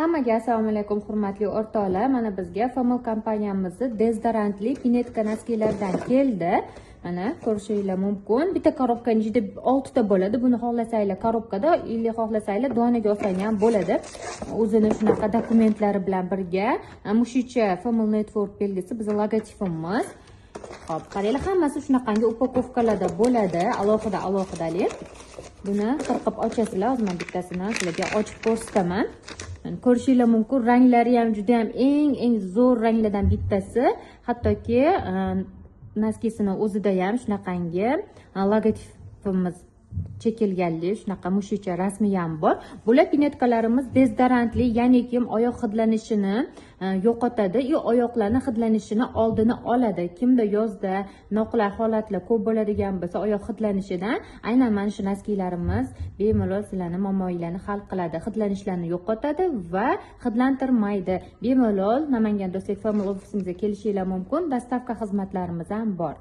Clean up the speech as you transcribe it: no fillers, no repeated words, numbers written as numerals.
Hammaga assalomu alaykum hurmatli o'rtoqlar. Mana bizga Famil kompaniyamizni dezodorantli pinetka noskilardan keldi. Mana ko'rishinglar mumkin. Bitta korobkaning ichida 6 ta bo'ladi. Buni xohlasanglar korobkada, yoki xohlasanglar donaga olsangiz ham bo'ladi. O'zini shunaqa dokumentlari bilan birga. Mushicha Famil Network belgisi bizning logotipimiz. Xo'p, qaranglar, hammasi shunaqangi upakovkalarda bo'ladi, alohidalik. Buni qirqib ochasizlar. Hozir men bittasini sizlarga ochib ko'rsataman. Ko'rishinglar mumkin, ranglari ham juda ham eng zo'r ranglardan bittasi. Hattoki noskisini o'zida ham shunaqangi logotipimiz chekilganlik, shunaqa mushicha rasmi ham bor. Bular pinetkalarimiz dezodorantli, ya'ni kim oyoq hidlanishini yo'qotadi, oyoqlarning hidlanishini oldini oladi. Kimda yozda noqulay holatlar ko'p bo'ladigan bo'lsa, oyoq hidlanishidan aynan mana shu noskilarimiz bemalol sizlarning muammolarni hal qiladi. Hidlanishlarni yo'qotadi va hidlantirmaydi. Bemalol Namangan Do'stlik Family ofisimizga kelishinglar mumkin. Dostavka xizmatlarimiz ham bor.